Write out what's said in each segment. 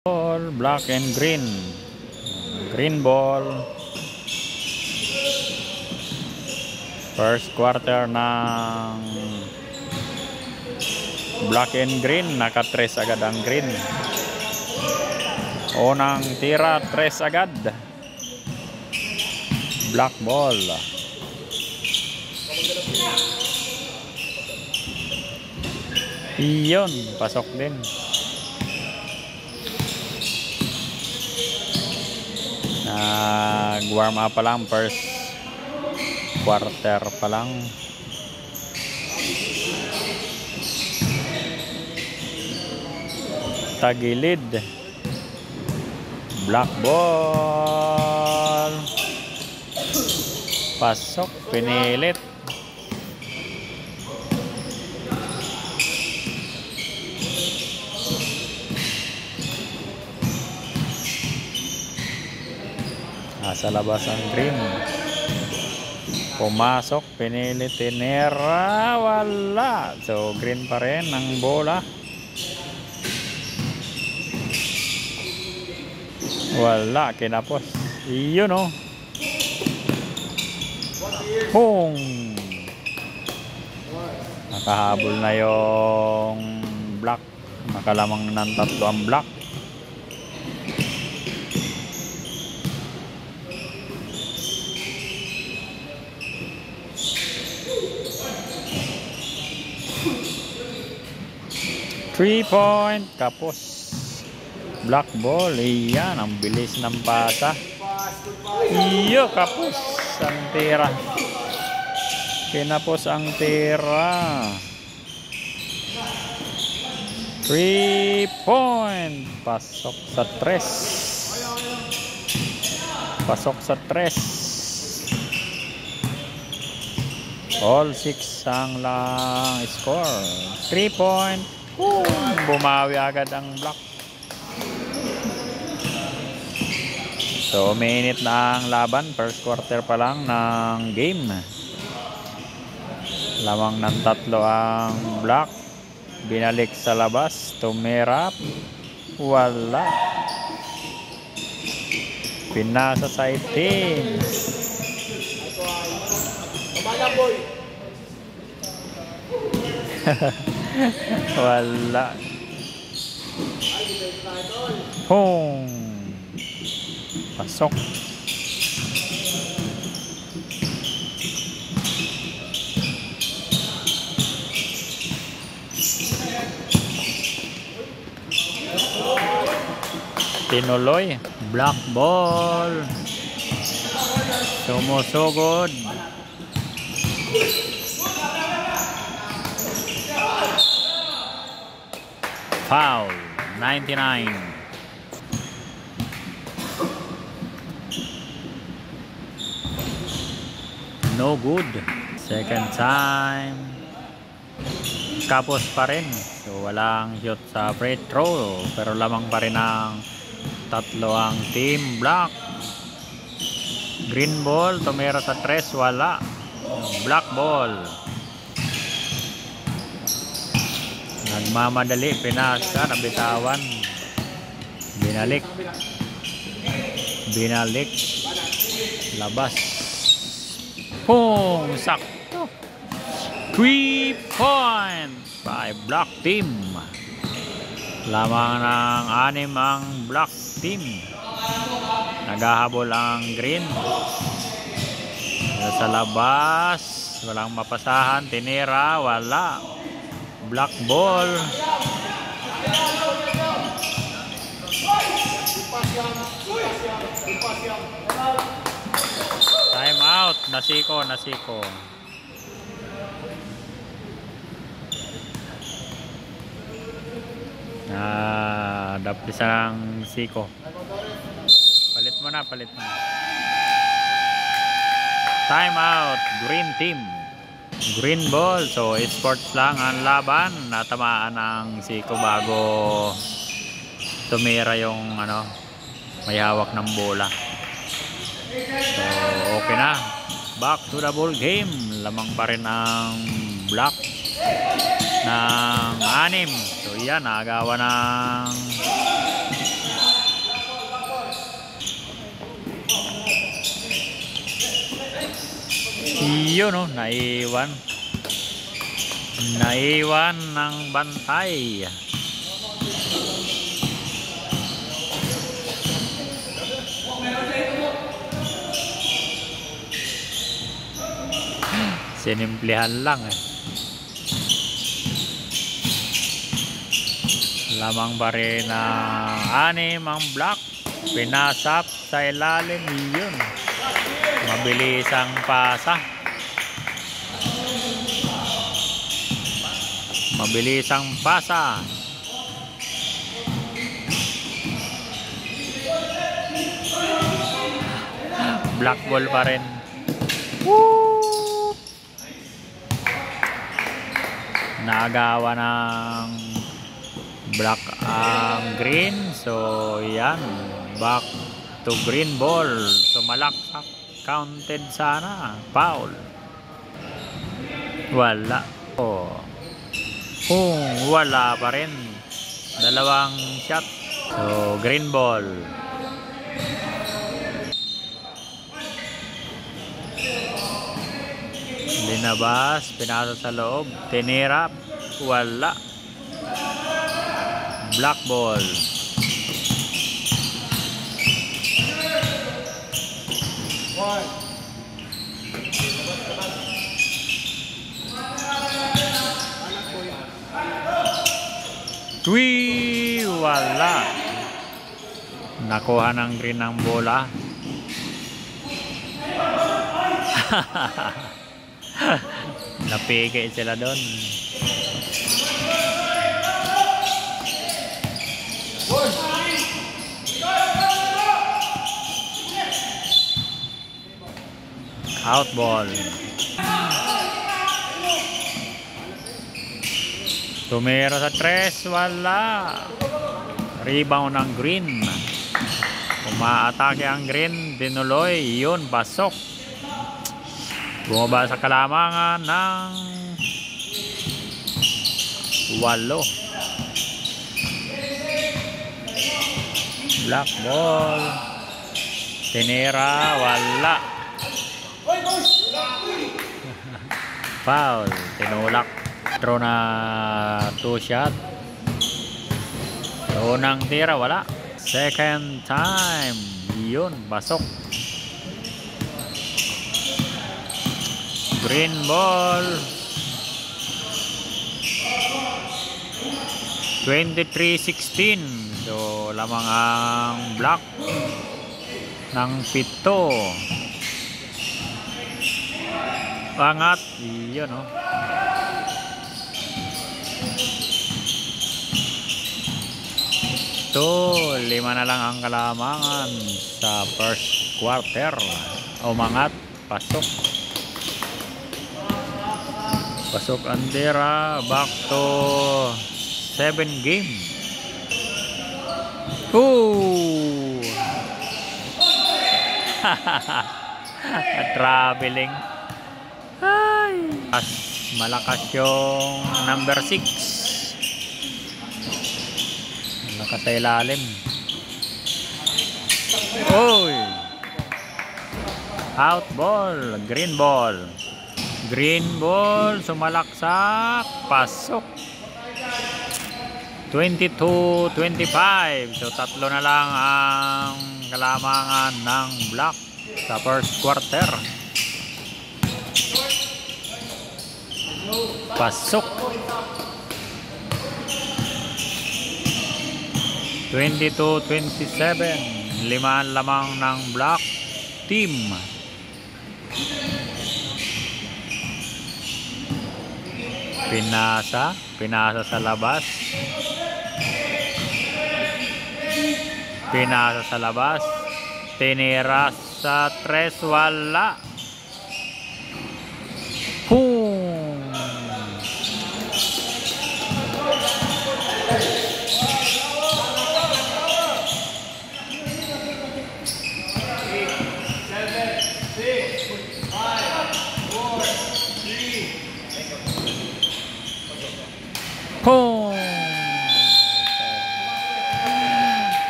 Ball, black and green. Green ball. First quarter ng black and green. Naka-tres agad ang green. Unang tira, tres agad. Black ball. Iyon, pasok din. Nag-warm up pa lang, first quarter pa lang. Tagilid. Black ball. Pasok, pinilit. Sa labas ang green. Pumasok, pinilit, tinira, wala. So green pa rin ang bola. Wala, kinapos. Iyon o. Boom! Nakahabol na yung black. Nakalamang ng tatlo ang black. Three-point, kapos. Black ball, iyan, ang bilis ng pasa. Iyo, kapos ang tira. Kinapos ang tira. 3-point. Pasok sa tres. Pasok sa tres. All 6 ang lang score. 3-point. Bumawi agad ang black. So minute na ang laban, first quarter pa lang ng game. Lamang ng tatlo ang black. Binalik sa labas, tumirap, wala. Pinasa sa itim. Wala. Boom. Pasok. Tinuloy. Black ball. Sumusugod. Foul. 99. No good. Second time. Kapos pa rin. So walang shot sa free throw. Pero lamang pa rin ang tatlo ang team black. Green ball. Tumira sa tres. Wala. Black ball. Nagmamadali, pinasa, nabitawan. Binalik. Labas. Boom! Sakto. 3-point by black team. Lamang ng 6 ang black team. Naghahabol ang green. Sa labas. Walang mapasahan. Tinira. Wala. Black ball. Time out. Nasiko. Dapis ang siko. Palit mo na. Time out. Green team. Green ball. So sports lang ang laban. Natamaan ang siko bago tumira yung may hawak ng bola. So okay na. Back to the ball game. Lamang pa rin ang black ng 6. So yan, nagawa ng Yun oh, naiwan. Naiwan ng bantay. Sinimplihan lang eh. Lamang ba rin ng 6 ang block. Pinasap sa ilalim. Yun. Mabilis ang pasa. Mabilis ang pasa. Black ball pa rin. Woo! Naagawa ng black ang green. So yan, back to green ball. So malaksak, counted sana. Foul. Wala. Wala pa rin. Dalawang shot. So green ball. Linabas, pinasa sa loob, tinira, wala. Black ball. Wala. Nakuha ng green ng bola. Napigay sila doon. Out ball. Tumira sa 3, wala. Rebound ng green. Umaatake ang green, dinuloy, yun, pasok. Bumaba sa kalamangan ng 8. Black ball. Tinira, wala. Foul. Tinulak. Throw na 2 shot. Unang tira, wala. Second time. Yun, pasok. Green ball. 23-16. So lamang ang black ng 7. Angat. Yun oh. So 5 na lang ang kalamangan sa first quarter. Umangat. Pasok. Pasok ang tira. Back to 7 game. Traveling. Ay. Malakas yung number 6. Malakas sa ilalim. Out ball. Green ball. Green ball. Sumalaksak. Pasok. 22-25. So 3 na lang ang kalamangan ng black sa first quarter. Pasok. 22-27. 5 lamang ng black team. Pinasa sa labas. Pinasa sa labas. Tinira sa 3, wala. Boom!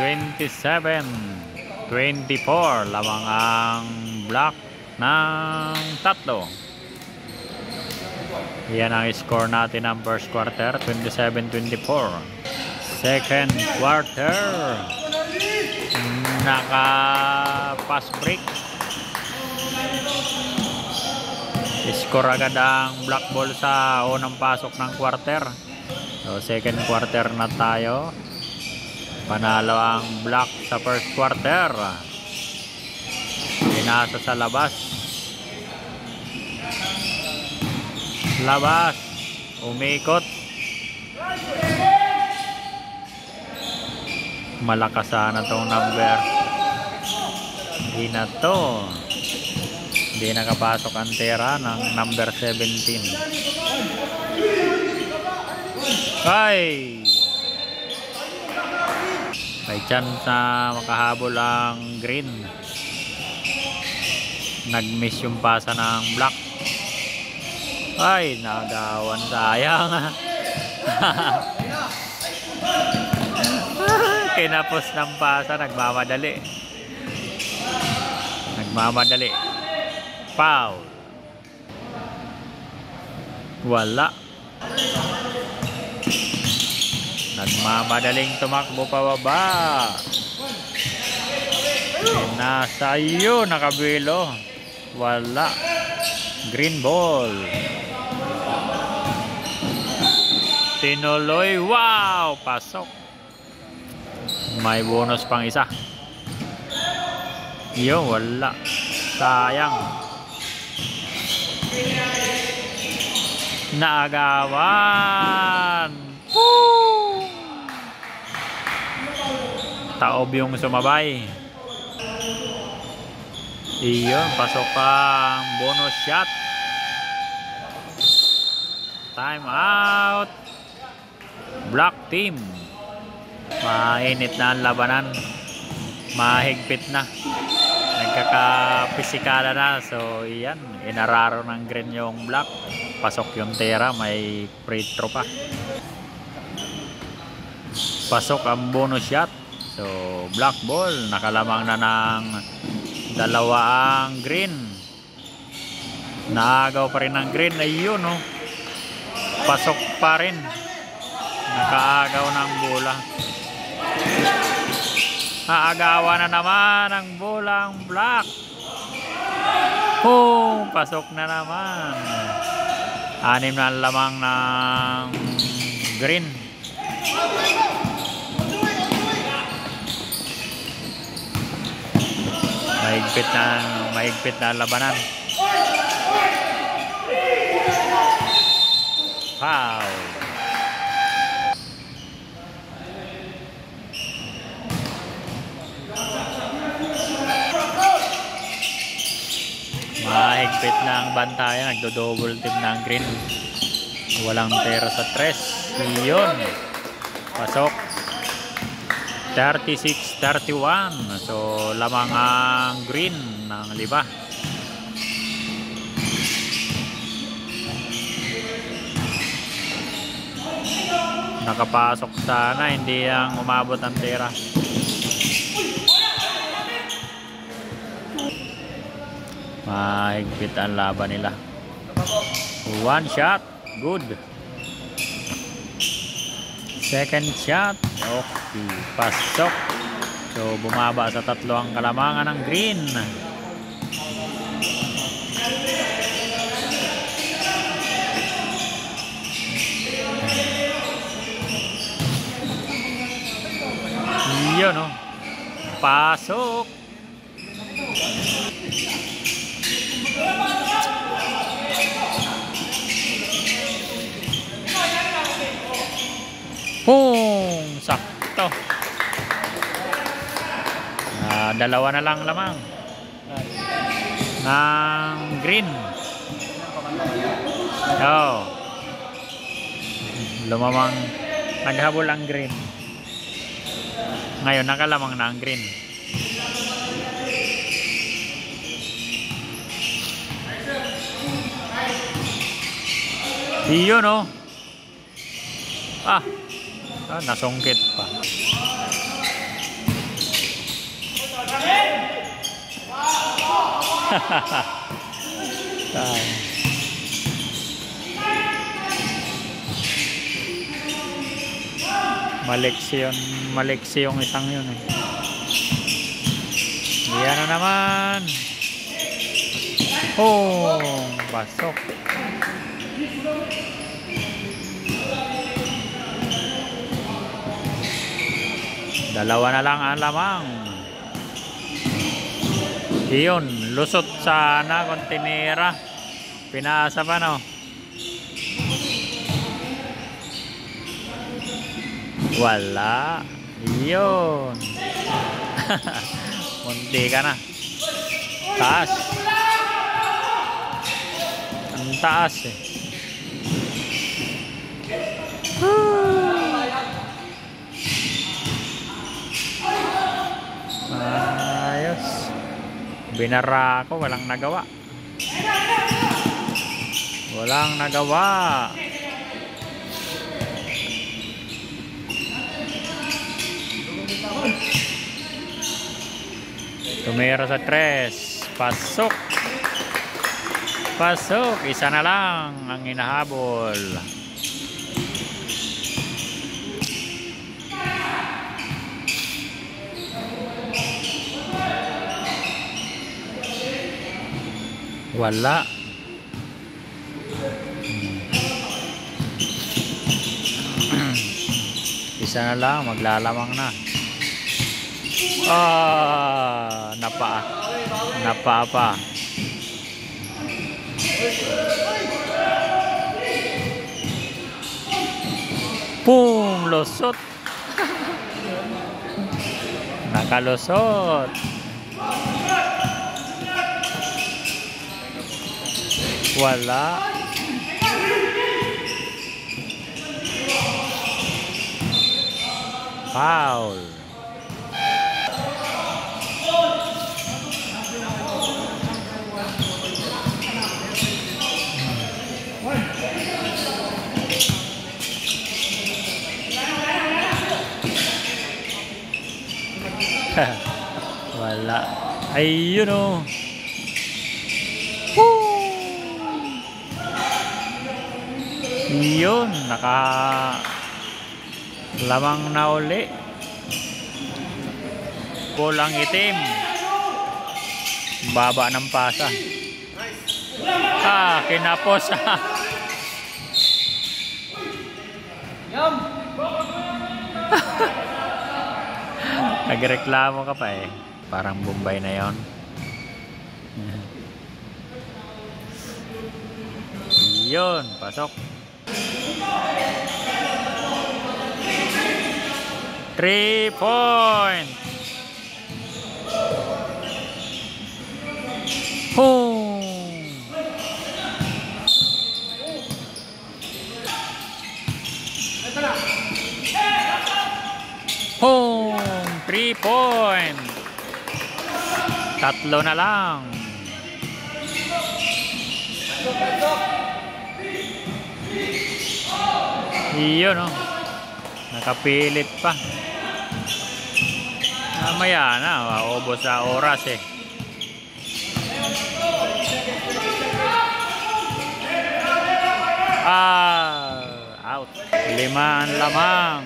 27-24 lamang ang block ng 3. Yan ang score natin ng first quarter, 27-24. Second quarter, naka pass break. Score agad ang black ball sa unang pasok ng quarter. So second quarter na tayo. Panalo ang black sa first quarter. Pinasa sa labas. Labas. Umikot. Malakas sana tong number. Hindi na to. Hindi nakapasok ang tira ng number 17. Ay! May chance na makahabol ang green. Nag-miss yung pasa ng black. Ay, nagawan, sayang. Kinapos ng pasa, nagmamadali. Foul. Wala. Nagmamadaling tumakbo pababa. Nasa iyo, nakabilo. Wala. Green ball. Tinuloy. Wow! Pasok. May bonus pang isa. Yo, wala. Sayang. Naagawan. Woo! Taob yung sumabay. Iyon, pasok pang bonus shot. Time out. Black team. Mainit na ang labanan. Mahigpit na. Nagkakapisikala na. So, iyan. Inararo ng green yung black. Pasok yung tira. May free throw pa. Pasok ang bonus shot. So, black ball. Nakalamang na ng dalawa ang green. Naagaw pa rin ang green. Ayun, oh. Pasok pa rin. Nakaagaw ng bola. Naagawa na naman ang bolang black. Oh, pasok na naman. 6 na lamang ng green. Mahigpit na labanan. Foul. Mahigpit na ang bantayan. Nagdo-double team na ang green. Walang tira sa tres. Iyon. Pasok. 36-31. So, lamang ang green ng liba. Nakapasok sana. Hindi ang umabot ang tira. Mahigpit ang laban nila. One shot. Good. Second shot. Okay. Pasok. So, bumaba sa 3 ang kalamangan ng green. Yun, no? Pasok. Boom! Sakto. Dalawa na lang lamang ng green. Oh. Lumamang. Naghabol ang green. Ngayon nakalamang na ang green. Iyon, oh. Nasungkit pa. Maliksi yung isang yun eh. Yan na naman. Oh, pasok. Dalawa na lang ang lamang. Iyon, lusot sana kontinera. Pinaasa pa no. Wala. Iyon. Munti ka na. Taas. Ang taas eh. Ayos. Binara ako, walang nagawa. Walang nagawa. Tumira sa 3. Pasok. Pasok. Isa na lang ang hinahabol. Wala. Isa na lang, maglalamang na. Napa pa. Boom! Lusot. Nakalusot. Wala. Foul. Wala. Ayun oh. Yun, lamang na uli. Kulang itim. Baba ng pasa. Kinapos. Nagreklamo ka pa eh. Parang Bombay na yon. Yun, pasok. 3 point. Boom. Boom. 3 point. 3 na lang. Iyon no. Nakapilit pa. Mamaya na, maubos sa oras eh. Out. 5 ang lamang.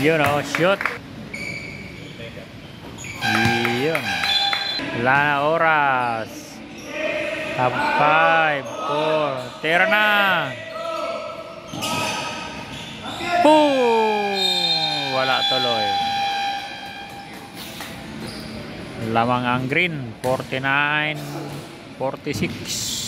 Yun o, shoot. Yun. Wala na oras. Top 5, 4. Tira na. Wala tuloy. Lamang ang green. 49-46.